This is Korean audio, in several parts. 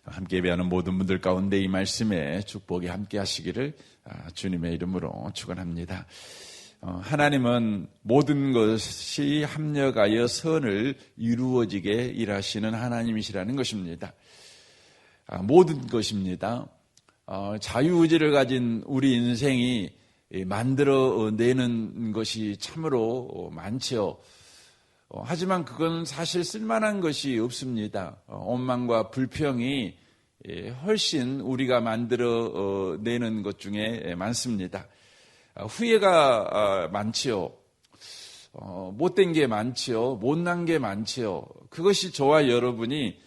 함께 예배하는 모든 분들 가운데 이 말씀에 축복이 함께 하시기를 주님의 이름으로 축원합니다. 하나님은 모든 것이 합력하여 선을 이루어지게 일하시는 하나님이시라는 것입니다. 모든 것입니다. 자유의지를 가진 우리 인생이 만들어내는 것이 참으로 많지요. 하지만 그건 사실 쓸만한 것이 없습니다. 원망과 불평이 훨씬 우리가 만들어내는 것 중에 많습니다. 후회가 많지요. 못된 게 많지요. 못난 게 많지요. 그것이 저와 여러분이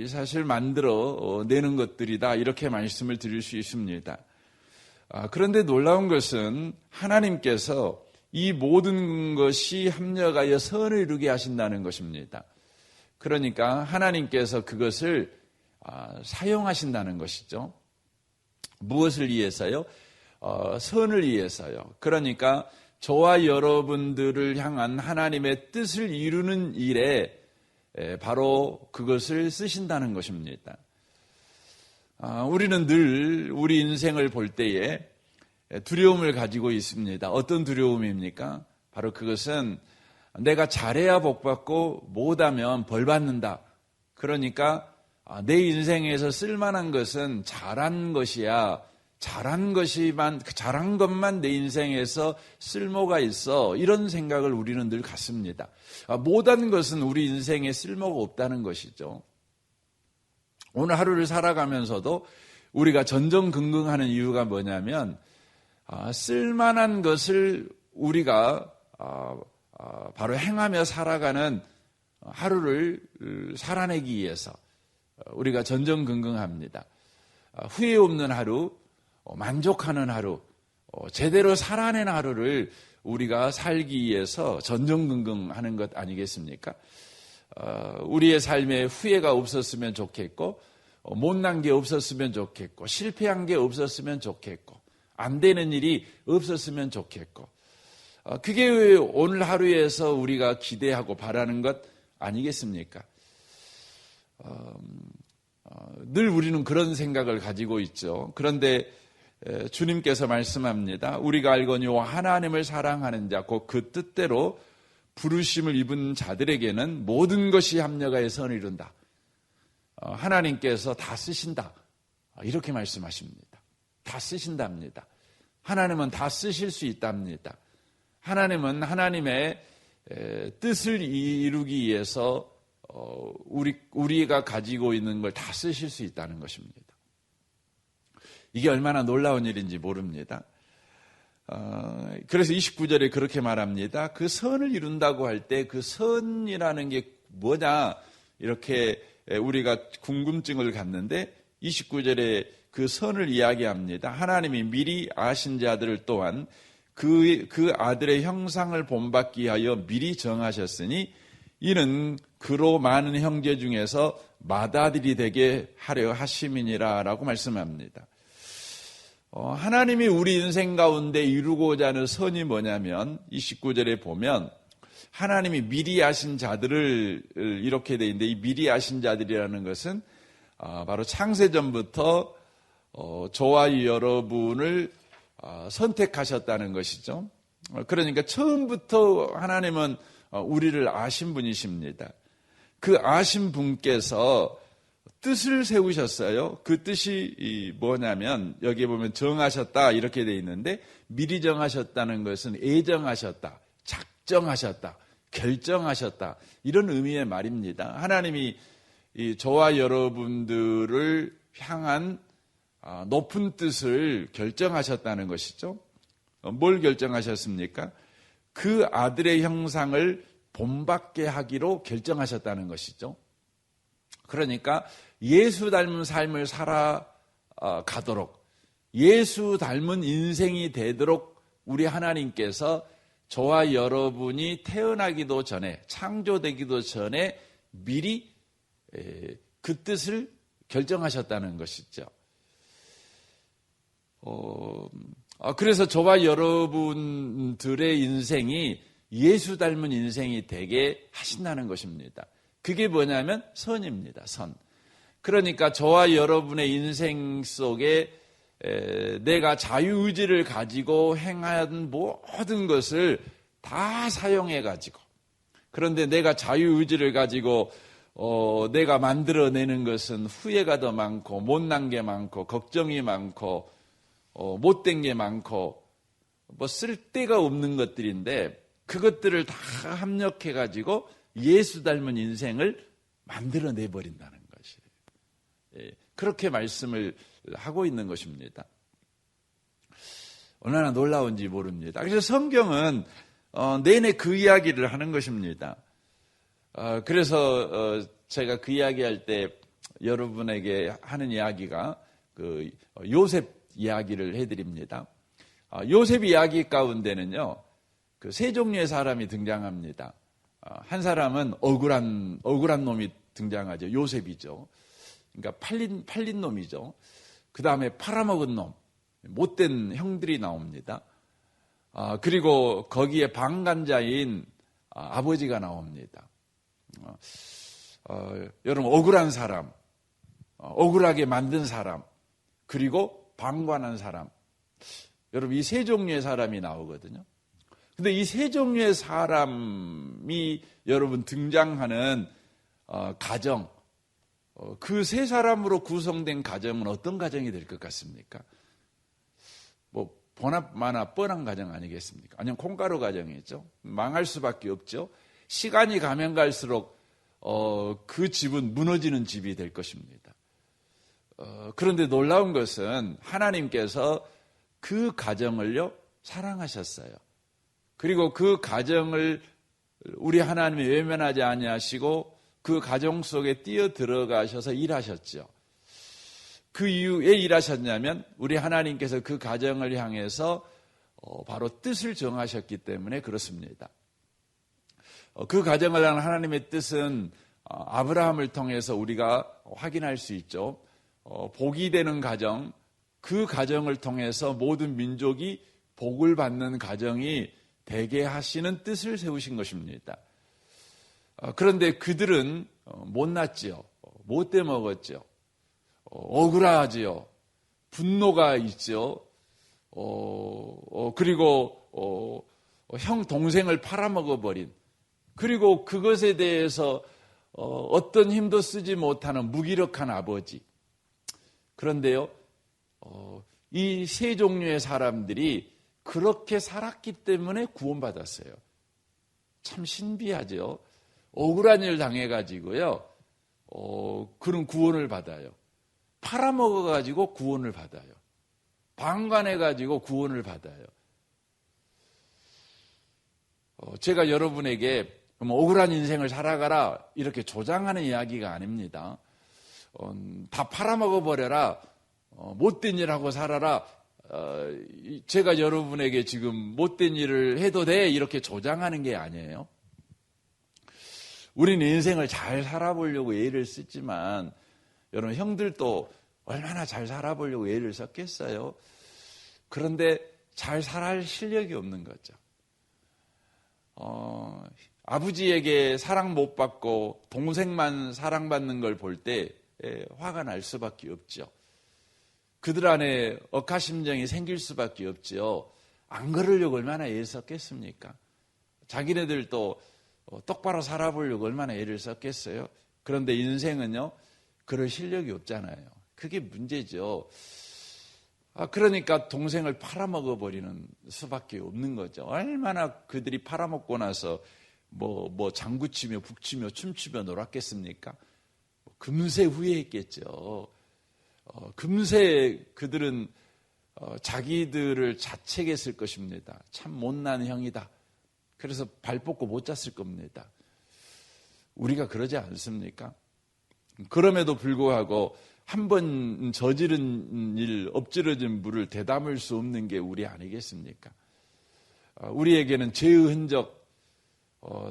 사실 만들어내는 것들이다, 이렇게 말씀을 드릴 수 있습니다. 그런데 놀라운 것은 하나님께서 이 모든 것이 합력하여 선을 이루게 하신다는 것입니다. 그러니까 하나님께서 그것을 사용하신다는 것이죠. 무엇을 위해서요? 선을 위해서요. 그러니까 저와 여러분들을 향한 하나님의 뜻을 이루는 일에 바로 그것을 쓰신다는 것입니다. 우리는 늘 우리 인생을 볼 때에 두려움을 가지고 있습니다. 어떤 두려움입니까? 바로 그것은 내가 잘해야 복받고 못하면 벌받는다. 그러니까 내 인생에서 쓸만한 것은 잘한 것이야. 잘한 것만 내 인생에서 쓸모가 있어. 이런 생각을 우리는 늘 갖습니다. 못한 것은 우리 인생에 쓸모가 없다는 것이죠. 오늘 하루를 살아가면서도 우리가 전전긍긍하는 이유가 뭐냐면 쓸만한 것을 우리가 바로 행하며 살아가는 하루를 살아내기 위해서 우리가 전전긍긍합니다. 후회 없는 하루, 만족하는 하루, 제대로 살아낸 하루를 우리가 살기 위해서 전전긍긍하는 것 아니겠습니까? 우리의 삶에 후회가 없었으면 좋겠고, 못난 게 없었으면 좋겠고, 실패한 게 없었으면 좋겠고, 안 되는 일이 없었으면 좋겠고, 그게 오늘 하루에서 우리가 기대하고 바라는 것 아니겠습니까? 늘 우리는 그런 생각을 가지고 있죠. 그런데 주님께서 말씀합니다. 우리가 알거니와 하나님을 사랑하는 자, 곧 그 뜻대로 부르심을 입은 자들에게는 모든 것이 합력하여 선을 이룬다. 하나님께서 다 쓰신다. 이렇게 말씀하십니다. 다 쓰신답니다. 하나님은 다 쓰실 수 있답니다. 하나님은 하나님의 뜻을 이루기 위해서 우리가 가지고 있는 걸 다 쓰실 수 있다는 것입니다. 이게 얼마나 놀라운 일인지 모릅니다. 그래서 29절에 그렇게 말합니다. 그 선을 이룬다고 할 때 그 선이라는 게 뭐냐, 이렇게 우리가 궁금증을 갖는데 29절에 그 선을 이야기합니다. 하나님이 미리 아신 자들을 또한 그 아들의 형상을 본받기 위하여 미리 정하셨으니 이는 그로 많은 형제 중에서 맏아들이 되게 하려 하심이니라 라고 말씀합니다. 하나님이 우리 인생 가운데 이루고자 하는 선이 뭐냐면 29절에 보면 하나님이 미리 아신 자들을 이렇게 돼 있는데, 이 미리 아신 자들이라는 것은 바로 창세전부터 저와 여러분을 선택하셨다는 것이죠. 그러니까 처음부터 하나님은 우리를 아신 분이십니다. 그 아신 분께서 뜻을 세우셨어요. 그 뜻이 뭐냐면 여기에 보면 정하셨다 이렇게 돼 있는데, 미리 정하셨다는 것은 예정하셨다, 작정하셨다, 결정하셨다, 이런 의미의 말입니다. 하나님이 저와 여러분들을 향한 높은 뜻을 결정하셨다는 것이죠. 뭘 결정하셨습니까? 그 아들의 형상을 본받게 하기로 결정하셨다는 것이죠. 그러니까 예수 닮은 삶을 살아가도록, 예수 닮은 인생이 되도록 우리 하나님께서 저와 여러분이 태어나기도 전에, 창조되기도 전에 미리 그 뜻을 결정하셨다는 것이죠. 그래서 저와 여러분들의 인생이 예수 닮은 인생이 되게 하신다는 것입니다. 그게 뭐냐면 선입니다. 선. 그러니까 저와 여러분의 인생 속에 내가 자유의지를 가지고 행한 모든 것을 다 사용해가지고, 그런데 내가 자유의지를 가지고 내가 만들어내는 것은 후회가 더 많고 못난 게 많고 걱정이 많고 못된 게 많고 쓸데가 없는 것들인데, 그것들을 다 합력해가지고 예수 닮은 인생을 만들어내버린다는 것이에요. 그렇게 말씀을 하고 있는 것입니다. 얼마나 놀라운지 모릅니다. 그래서 성경은 내내 그 이야기를 하는 것입니다. 그래서 제가 그 이야기할 때 여러분에게 하는 이야기가 그 요셉 이야기를 해드립니다. 요셉 이야기 가운데는요, 그 세 종류의 사람이 등장합니다. 한 사람은 억울한 놈이 등장하죠. 요셉이죠. 그러니까 팔린 놈이죠. 그 다음에 팔아먹은 놈, 못된 형들이 나옵니다. 그리고 거기에 방관자인 아버지가 나옵니다. 여러분, 억울한 사람, 억울하게 만든 사람, 그리고 방관한 사람. 여러분, 이 세 종류의 사람이 나오거든요. 근데 이 세 종류의 사람이 여러분 등장하는 가정, 그 세 사람으로 구성된 가정은 어떤 가정이 될 것 같습니까? 보나마나 뻔한 가정 아니겠습니까? 아니면 콩가루 가정이죠. 망할 수밖에 없죠. 시간이 가면 갈수록 그 집은 무너지는 집이 될 것입니다. 그런데 놀라운 것은 하나님께서 그 가정을요 사랑하셨어요. 그리고 그 가정을 우리 하나님이 외면하지 아니하시고 그 가정 속에 뛰어들어가셔서 일하셨죠. 그 이유에 일하셨냐면 우리 하나님께서 그 가정을 향해서 바로 뜻을 정하셨기 때문에 그렇습니다. 그 가정을 향한 하나님의 뜻은 아브라함을 통해서 우리가 확인할 수 있죠. 복이 되는 가정, 그 가정을 통해서 모든 민족이 복을 받는 가정이 되게 하시는 뜻을 세우신 것입니다. 그런데 그들은 못났지요. 못돼 먹었죠. 억울하지요. 분노가 있죠. 그리고 형 동생을 팔아먹어버린, 그리고 그것에 대해서 어떤 힘도 쓰지 못하는 무기력한 아버지. 그런데요, 이 세 종류의 사람들이 그렇게 살았기 때문에 구원받았어요. 참 신비하죠. 억울한 일 당해가지고요, 그런 구원을 받아요. 팔아먹어가지고 구원을 받아요. 방관해가지고 구원을 받아요. 제가 여러분에게 억울한 인생을 살아가라 이렇게 조장하는 이야기가 아닙니다. 다 팔아먹어버려라, 못된 일하고 살아라, 제가 여러분에게 지금 못된 일을 해도 돼 이렇게 조장하는 게 아니에요. 우리는 인생을 잘 살아보려고 애를 쓰지만 여러분, 형들도 얼마나 잘 살아보려고 애를 썼겠어요. 그런데 잘 살아할 실력이 없는 거죠. 아버지에게 사랑 못 받고 동생만 사랑받는 걸 볼 때 화가 날 수밖에 없죠. 그들 안에 억하심정이 생길 수밖에 없죠. 안 그러려고 얼마나 애를 썼겠습니까? 자기네들도 똑바로 살아보려고 얼마나 애를 썼겠어요. 그런데 인생은요, 그럴 실력이 없잖아요. 그게 문제죠. 그러니까 동생을 팔아먹어버리는 수밖에 없는 거죠. 얼마나 그들이 팔아먹고 나서 장구치며 북치며 춤추며 놀았겠습니까? 금세 후회했겠죠. 금세 그들은 자기들을 자책했을 것입니다. 참 못난 형이다. 그래서 발 뻗고 못 잤을 겁니다. 우리가 그러지 않습니까? 그럼에도 불구하고 한 번 저지른 일, 엎질러진 물을 되담을 수 없는 게 우리 아니겠습니까? 우리에게는 죄의 흔적,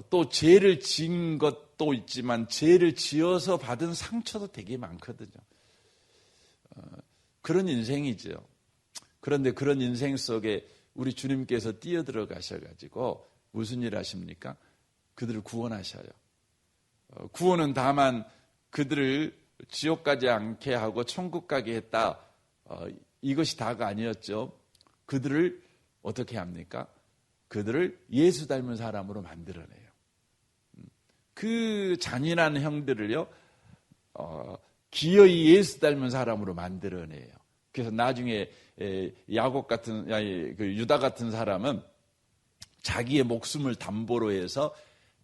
또 죄를 지은 것도 있지만 죄를 지어서 받은 상처도 되게 많거든요. 그런 인생이죠. 그런데 그런 인생 속에 우리 주님께서 뛰어들어 가셔가지고 무슨 일 하십니까? 그들을 구원하셔요. 구원은 다만 그들을 지옥 가지 않게 하고 천국 가게 했다. 이것이 다가 아니었죠. 그들을 어떻게 합니까? 그들을 예수 닮은 사람으로 만들어내요. 그 잔인한 형들을요, 기어이 예수 닮은 사람으로 만들어내요. 그래서 나중에 야곱 같은, 유다 같은 사람은 자기의 목숨을 담보로 해서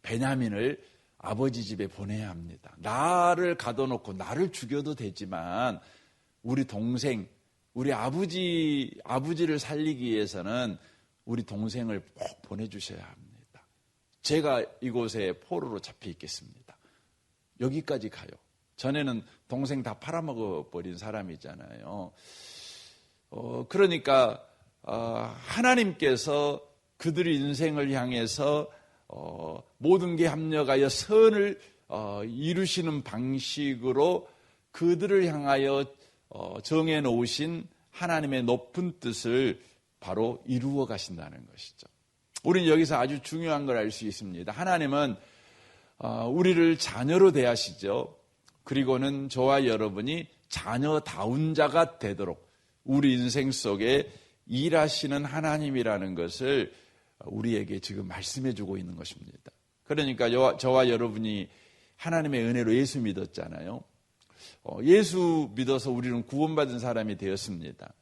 베냐민을 아버지 집에 보내야 합니다. 나를 가둬놓고 나를 죽여도 되지만 우리 동생, 우리 아버지를 살리기 위해서는 우리 동생을 꼭 보내주셔야 합니다. 제가 이곳에 포로로 잡혀 있겠습니다. 여기까지 가요. 전에는 동생 다 팔아먹어버린 사람이잖아요. 그러니까 하나님께서 그들의 인생을 향해서 모든 게 합력하여 선을 이루시는 방식으로 그들을 향하여 정해놓으신 하나님의 높은 뜻을 바로 이루어 가신다는 것이죠. 우리는 여기서 아주 중요한 걸 알 수 있습니다. 하나님은 우리를 자녀로 대하시죠. 그리고는 저와 여러분이 자녀다운 자가 되도록 우리 인생 속에 일하시는 하나님이라는 것을 우리에게 지금 말씀해 주고 있는 것입니다. 그러니까 저와 여러분이 하나님의 은혜로 예수 믿었잖아요. 예수 믿어서 우리는 구원받은 사람이 되었습니다.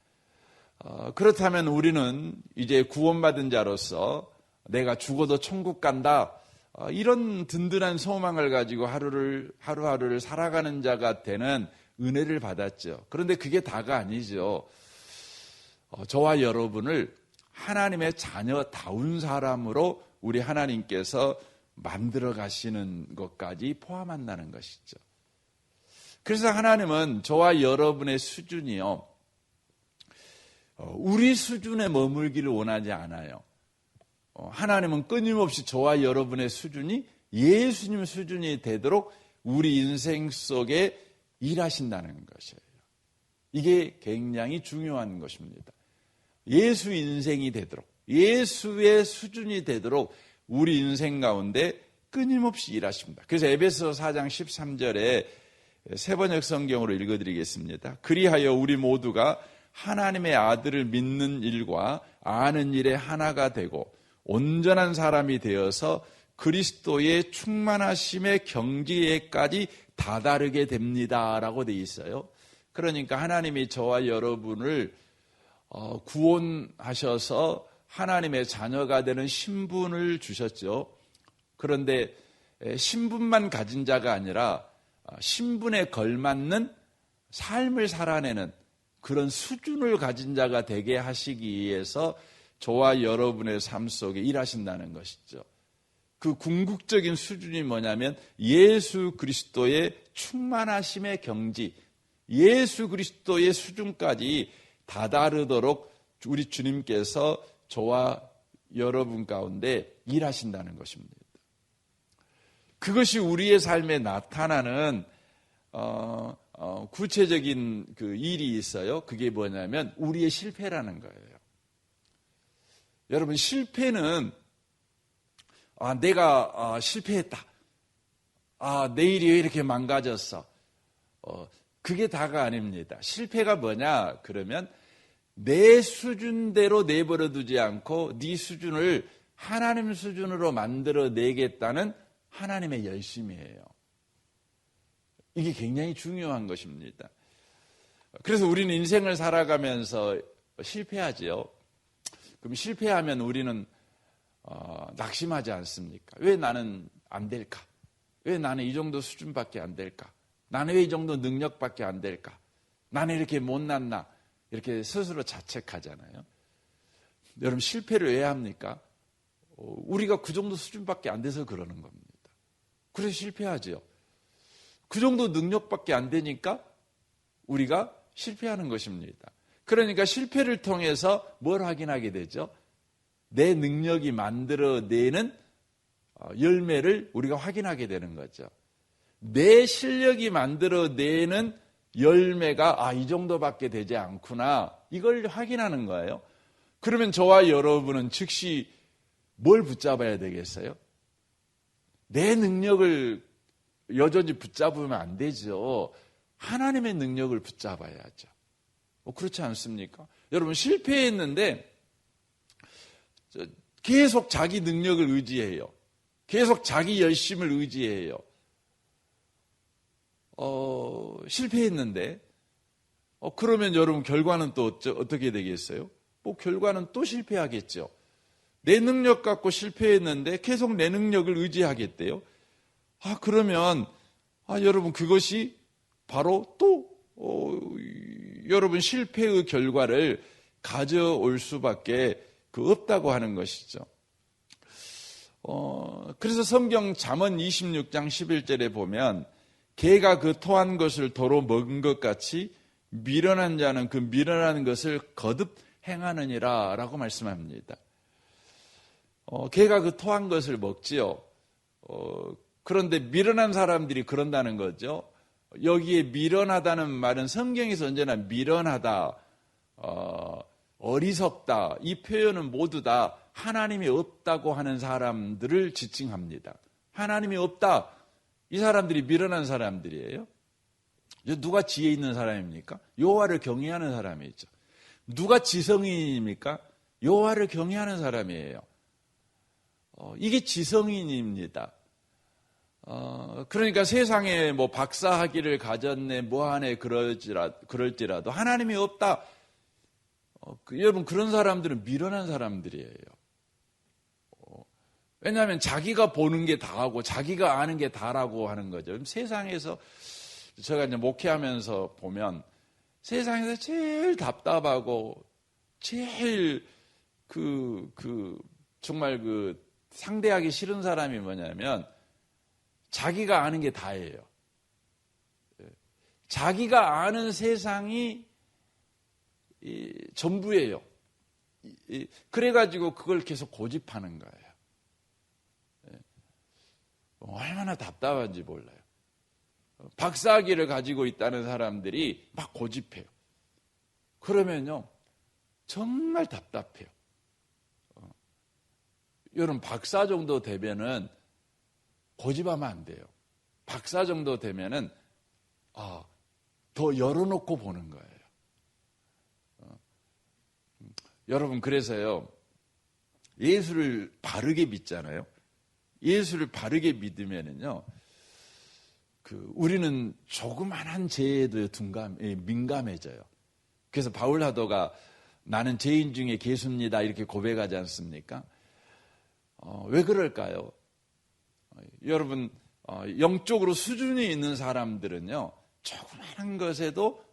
그렇다면 우리는 이제 구원받은 자로서 내가 죽어도 천국 간다, 이런 든든한 소망을 가지고 하루하루를 살아가는 자가 되는 은혜를 받았죠. 그런데 그게 다가 아니죠. 저와 여러분을 하나님의 자녀다운 사람으로 우리 하나님께서 만들어 가시는 것까지 포함한다는 것이죠. 그래서 하나님은 저와 여러분의 수준이요, 우리 수준에 머물기를 원하지 않아요. 하나님은 끊임없이 저와 여러분의 수준이 예수님 수준이 되도록 우리 인생 속에 일하신다는 것이에요. 이게 굉장히 중요한 것입니다. 예수 인생이 되도록, 예수의 수준이 되도록 우리 인생 가운데 끊임없이 일하십니다. 그래서 에베소 4장 13절에 세번역 성경으로 읽어드리겠습니다. 그리하여 우리 모두가 하나님의 아들을 믿는 일과 아는 일에 하나가 되고 온전한 사람이 되어서 그리스도의 충만하심의 경지에까지 다다르게 됩니다라고 되어 있어요. 그러니까 하나님이 저와 여러분을 구원하셔서 하나님의 자녀가 되는 신분을 주셨죠. 그런데 신분만 가진 자가 아니라 신분에 걸맞는 삶을 살아내는 그런 수준을 가진 자가 되게 하시기 위해서 저와 여러분의 삶 속에 일하신다는 것이죠. 그 궁극적인 수준이 뭐냐면 예수 그리스도의 충만하심의 경지, 예수 그리스도의 수준까지 다다르도록 우리 주님께서 저와 여러분 가운데 일하신다는 것입니다. 그것이 우리의 삶에 나타나는 구체적인 그 일이 있어요. 그게 뭐냐면 우리의 실패라는 거예요. 여러분, 실패는 내가 실패했다. 내일이 왜 이렇게 망가졌어. 그게 다가 아닙니다. 실패가 뭐냐 그러면 내 수준대로 내버려 두지 않고 네 수준을 하나님 수준으로 만들어 내겠다는 하나님의 열심이에요. 이게 굉장히 중요한 것입니다. 그래서 우리는 인생을 살아가면서 실패하지요. 그럼 실패하면 우리는 낙심하지 않습니까? 왜 나는 안 될까? 왜 나는 이 정도 수준밖에 안 될까? 나는 왜 이 정도 능력밖에 안 될까? 나는 이렇게 못났나? 이렇게 스스로 자책하잖아요. 여러분, 실패를 왜 합니까? 우리가 그 정도 수준밖에 안 돼서 그러는 겁니다. 그래서 실패하죠. 그 정도 능력밖에 안 되니까 우리가 실패하는 것입니다. 그러니까 실패를 통해서 뭘 확인하게 되죠? 내 능력이 만들어내는 열매를 우리가 확인하게 되는 거죠. 내 실력이 만들어내는 열매가 이 정도밖에 되지 않구나, 이걸 확인하는 거예요. 그러면 저와 여러분은 즉시 뭘 붙잡아야 되겠어요? 내 능력을 여전히 붙잡으면 안 되죠. 하나님의 능력을 붙잡아야죠. 그렇지 않습니까? 여러분 실패했는데 계속 자기 능력을 의지해요. 계속 자기 열심을 의지해요. 실패했는데 그러면 여러분 결과는 또 어떻게 되겠어요? 결과는 또 실패하겠죠. 내 능력 갖고 실패했는데 계속 내 능력을 의지하겠대요. 그러면 여러분 그것이 바로 또 여러분 실패의 결과를 가져올 수밖에 없다고 하는 것이죠. 그래서 성경 잠언 26장 11절에 보면 개가 그 토한 것을 도로 먹은 것 같이 미련한 자는 그 미련한 것을 거듭 행하느니라 라고 말씀합니다. 개가 그 토한 것을 먹지요. 그런데 미련한 사람들이 그런다는 거죠. 여기에 미련하다는 말은 성경에서 언제나 미련하다, 어리석다 이 표현은 모두 다 하나님이 없다고 하는 사람들을 지칭합니다. 하나님이 없다. 이 사람들이 미련한 사람들이에요. 누가 지혜 있는 사람입니까? 여호와를 경외하는 사람이죠. 누가 지성인입니까? 여호와를 경외하는 사람이에요. 이게 지성인입니다. 그러니까 세상에 박사학위를 가졌네, 뭐하네 그럴지라도 하나님이 없다. 여러분 그런 사람들은 미련한 사람들이에요. 왜냐하면 자기가 보는 게 다하고 자기가 아는 게 다라고 하는 거죠. 세상에서 제가 이제 목회하면서 보면 세상에서 제일 답답하고 제일 정말 상대하기 싫은 사람이 뭐냐면 자기가 아는 게 다예요. 자기가 아는 세상이 전부예요. 그래가지고 그걸 계속 고집하는 거예요. 얼마나 답답한지 몰라요. 박사학위를 가지고 있다는 사람들이 막 고집해요. 그러면요, 정말 답답해요. 여러분, 박사 정도 되면은 고집하면 안 돼요. 박사 정도 되면은, 더 열어놓고 보는 거예요. 여러분, 그래서요, 예수를 바르게 믿잖아요. 예수를 바르게 믿으면은요, 우리는 조그만한 죄에도 민감해져요. 그래서 바울 사도가 나는 죄인 중에 괴수입니다 이렇게 고백하지 않습니까? 왜 그럴까요? 여러분, 영적으로 수준이 있는 사람들은요, 조그만한 것에도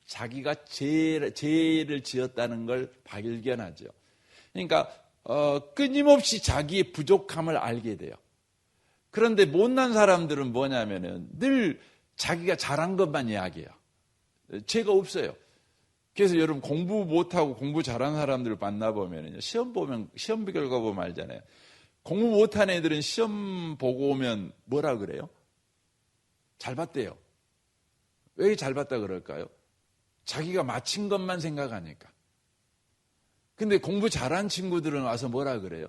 자기가 죄를 지었다는 걸 발견하죠. 그러니까 끊임없이 자기의 부족함을 알게 돼요. 그런데 못난 사람들은 뭐냐면은 늘 자기가 잘한 것만 이야기해요. 죄가 없어요. 그래서 여러분 공부 못하고 공부 잘하는 사람들을 만나보면요, 시험 결과 보면 알잖아요. 공부 못한 애들은 시험 보고 오면 뭐라 그래요? 잘 봤대요. 왜 잘 봤다 그럴까요? 자기가 맞힌 것만 생각하니까. 근데 공부 잘한 친구들은 와서 뭐라 그래요?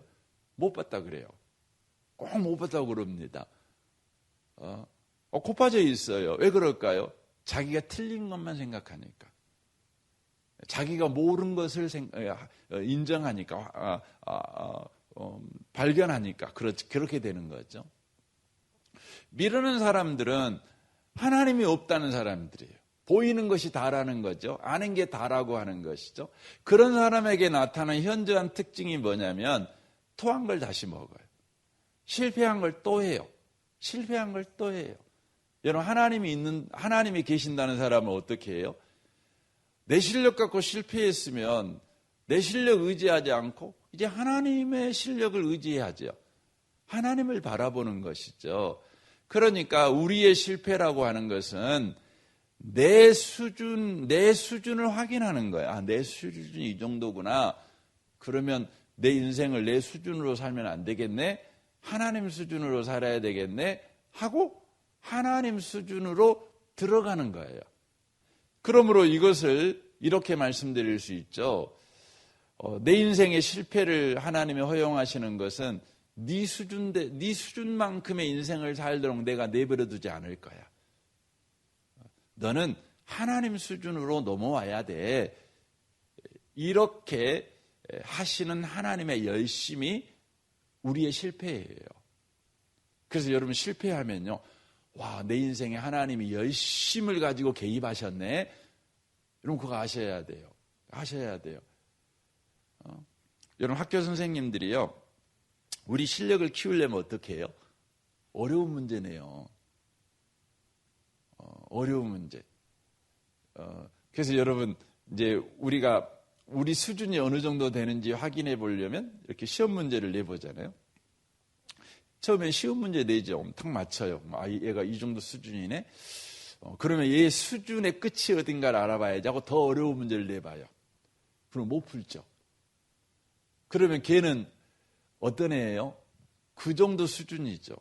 못 봤다 그래요. 꼭 못 봤다고 그럽니다. 코 빠져 있어요. 왜 그럴까요? 자기가 틀린 것만 생각하니까. 자기가 모르는 것을 인정하니까, 발견하니까 그렇게 되는 거죠. 미루는 사람들은 하나님이 없다는 사람들이에요. 보이는 것이 다라는 거죠. 아는 게 다라고 하는 것이죠. 그런 사람에게 나타나는 현저한 특징이 뭐냐면 토한 걸 다시 먹어요. 실패한 걸 또 해요. 실패한 걸 또 해요. 여러분, 하나님이 계신다는 사람은 어떻게 해요? 내 실력 갖고 실패했으면 내 실력 의지하지 않고 이제 하나님의 실력을 의지하죠. 하나님을 바라보는 것이죠. 그러니까 우리의 실패라고 하는 것은 내 수준을 확인하는 거야. 내 수준이 이 정도구나. 그러면 내 인생을 내 수준으로 살면 안 되겠네. 하나님 수준으로 살아야 되겠네. 하고 하나님 수준으로 들어가는 거예요. 그러므로 이것을 이렇게 말씀드릴 수 있죠. 내 인생의 실패를 하나님이 허용하시는 것은 네 수준만큼의 인생을 살도록 내가 내버려 두지 않을 거야. 너는 하나님 수준으로 넘어와야 돼. 이렇게 하시는 하나님의 열심이 우리의 실패예요. 그래서 여러분 실패하면요, 와, 내 인생에 하나님이 열심을 가지고 개입하셨네. 여러분 그거 아셔야 돼요. 하셔야 돼요. 여러분 학교 선생님들이요, 우리 실력을 키우려면 어떻게 해요? 어려운 문제네요. 어려운 문제. 그래서 여러분 이제 우리가 우리 수준이 어느 정도 되는지 확인해 보려면 이렇게 시험 문제를 내보잖아요. 처음에 쉬운 문제 내죠. 탁 맞춰요. 얘가 이 정도 수준이네. 그러면 얘 수준의 끝이 어딘가를 알아봐야지 하고 더 어려운 문제를 내봐요. 그럼 못 풀죠. 그러면 걔는 어떤 애예요? 그 정도 수준이죠.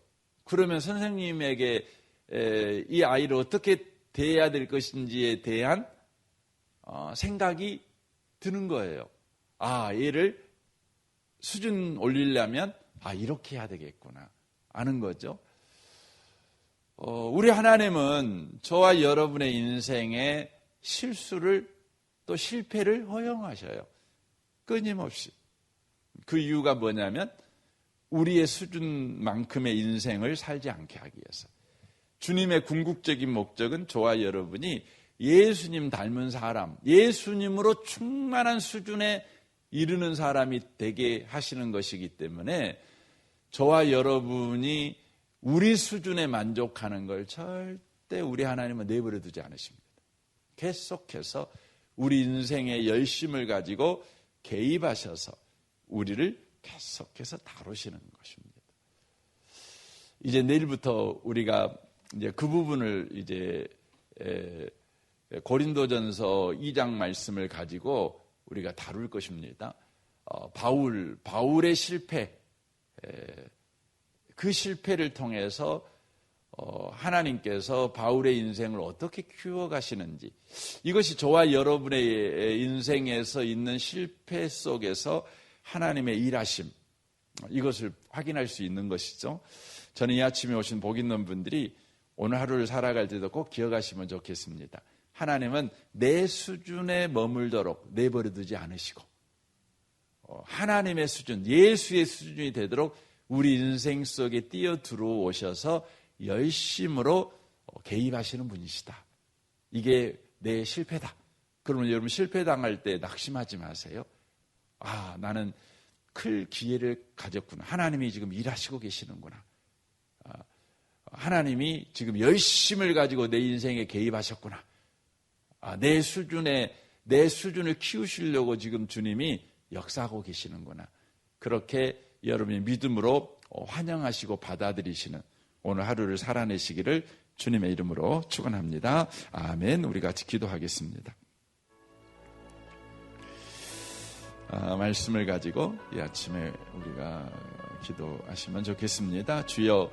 그러면 선생님에게 이 아이를 어떻게 대해야 될 것인지에 대한 생각이 드는 거예요. 얘를 수준 올리려면 이렇게 해야 되겠구나 아는 거죠. 우리 하나님은 저와 여러분의 인생에 실수를 또 실패를 허용하셔요. 끊임없이. 그 이유가 뭐냐면 우리의 수준만큼의 인생을 살지 않게 하기 위해서. 주님의 궁극적인 목적은 저와 여러분이 예수님 닮은 사람, 예수님으로 충만한 수준에 이르는 사람이 되게 하시는 것이기 때문에 저와 여러분이 우리 수준에 만족하는 걸 절대 우리 하나님은 내버려 두지 않으십니다. 계속해서 우리 인생의 열심을 가지고 개입하셔서 우리를 계속해서 다루시는 것입니다. 이제 내일부터 우리가 이제 그 부분을 이제 고린도전서 2장 말씀을 가지고 우리가 다룰 것입니다. 바울의 실패, 그 실패를 통해서 하나님께서 바울의 인생을 어떻게 키워가시는지, 이것이 저와 여러분의 인생에서 있는 실패 속에서 하나님의 일하심, 이것을 확인할 수 있는 것이죠. 저는 이 아침에 오신 복 있는 분들이 오늘 하루를 살아갈 때도 꼭 기억하시면 좋겠습니다. 하나님은 내 수준에 머물도록 내버려 두지 않으시고 하나님의 수준, 예수의 수준이 되도록 우리 인생 속에 뛰어 들어오셔서 열심으로 개입하시는 분이시다. 이게 내 실패다. 그러면 여러분 실패당할 때 낙심하지 마세요. 나는 클 기회를 가졌구나. 하나님이 지금 일하시고 계시는구나. 하나님이 지금 열심을 가지고 내 인생에 개입하셨구나. 내 수준을 키우시려고 지금 주님이 역사하고 계시는구나. 그렇게 여러분이 믿음으로 환영하시고 받아들이시는 오늘 하루를 살아내시기를 주님의 이름으로 축원합니다. 아멘. 우리 같이 기도하겠습니다. 말씀을 가지고 이 아침에 우리가 기도하시면 좋겠습니다. 주여,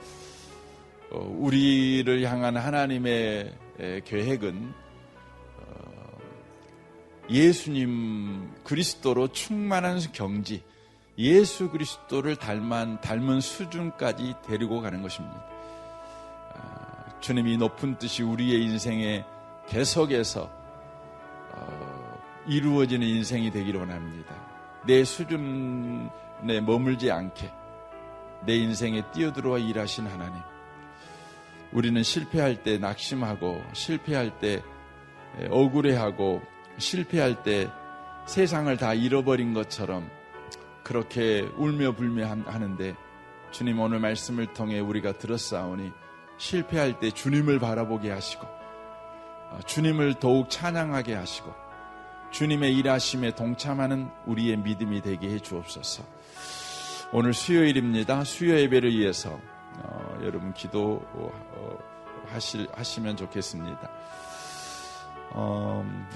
우리를 향한 하나님의 계획은 예수님 그리스도로 충만한 경지, 예수 그리스도를 닮은 수준까지 데리고 가는 것입니다. 주님이 높은 뜻이 우리의 인생에 계속해서 이루어지는 인생이 되기를 원합니다. 내 수준에 머물지 않게 내 인생에 뛰어들어와 일하신 하나님, 우리는 실패할 때 낙심하고, 실패할 때 억울해하고, 실패할 때 세상을 다 잃어버린 것처럼 그렇게 울며 불며 하는데, 주님 오늘 말씀을 통해 우리가 들었사오니 실패할 때 주님을 바라보게 하시고 주님을 더욱 찬양하게 하시고 주님의 일하심에 동참하는 우리의 믿음이 되게 해 주옵소서. 오늘 수요일입니다. 수요 예배를 위해서 여러분 기도하시면 좋겠습니다.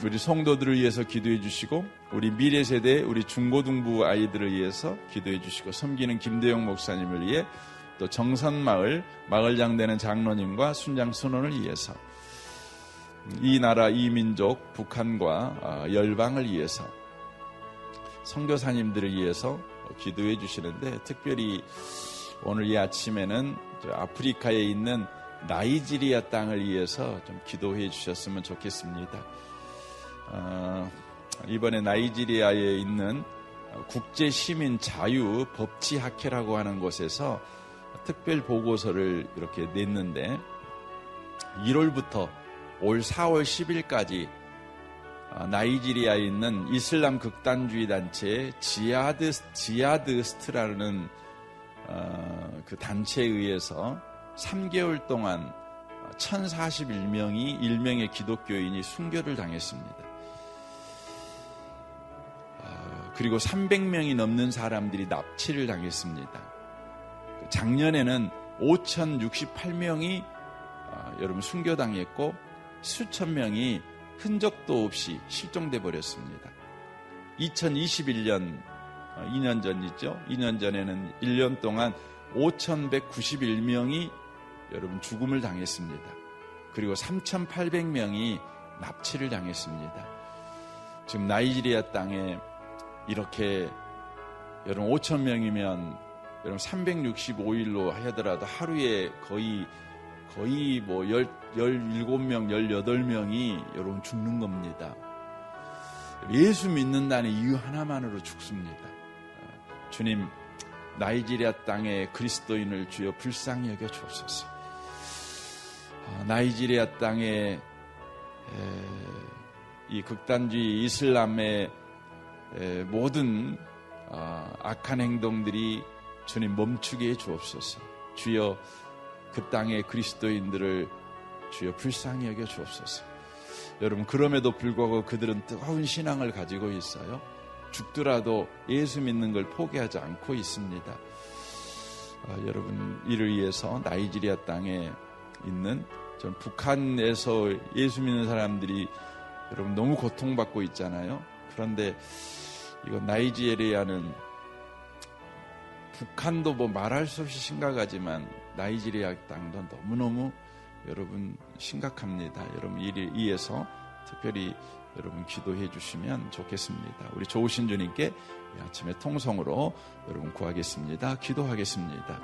우리 성도들을 위해서 기도해 주시고, 우리 미래 세대, 우리 중고등부 아이들을 위해서 기도해 주시고, 섬기는 김대영 목사님을 위해, 또 정선마을 마을장 되는 장로님과 순장 순원을 위해서, 이 나라 이 민족 북한과 열방을 위해서, 선교사님들을 위해서 기도해 주시는데, 특별히 오늘 이 아침에는 아프리카에 있는 나이지리아 땅을 위해서 좀 기도해 주셨으면 좋겠습니다. 이번에 나이지리아에 있는 국제시민자유법치학회라고 하는 곳에서 특별 보고서를 이렇게 냈는데 1월부터 올 4월 10일까지 나이지리아에 있는 이슬람 극단주의 단체 지하드스트라는 그 단체에 의해서 3개월 동안 1041명의 기독교인이 순교를 당했습니다. 그리고 300명이 넘는 사람들이 납치를 당했습니다. 작년에는 5,068명이 여러분 순교당했고 수천 명이 흔적도 없이 실종돼 버렸습니다. 2021년 2년 전이죠. 2년 전에는 1년 동안 5,191명이 여러분 죽음을 당했습니다. 그리고 3,800명이 납치를 당했습니다. 지금 나이지리아 땅에 이렇게 여러분 5,000명이면 여러분 365일로 하더라도 하루에 거의 뭐 17명, 18명이 여러분 죽는 겁니다. 예수 믿는다는 이유 하나만으로 죽습니다. 주님, 나이지리아 땅에 그리스도인을 주여 불쌍히 여겨 주옵소서. 나이지리아 땅에 이 극단주의 이슬람의 모든 악한 행동들이 주님 멈추게 해 주옵소서. 주여 그 땅의 그리스도인들을 주여 불쌍히 여겨 주옵소서. 여러분, 그럼에도 불구하고 그들은 뜨거운 신앙을 가지고 있어요. 죽더라도 예수 믿는 걸 포기하지 않고 있습니다. 여러분, 이를 위해서 나이지리아 땅에 있는 전 북한에서 예수 믿는 사람들이 여러분 너무 고통받고 있잖아요. 그런데 이거 나이지리아는 북한도 뭐 말할 수 없이 심각하지만 나이지리아 땅도 너무너무 여러분 심각합니다. 여러분 이를 위해서 특별히 여러분 기도해 주시면 좋겠습니다. 우리 좋으신 주님께 이 아침에 통성으로 여러분 구하겠습니다. 기도하겠습니다.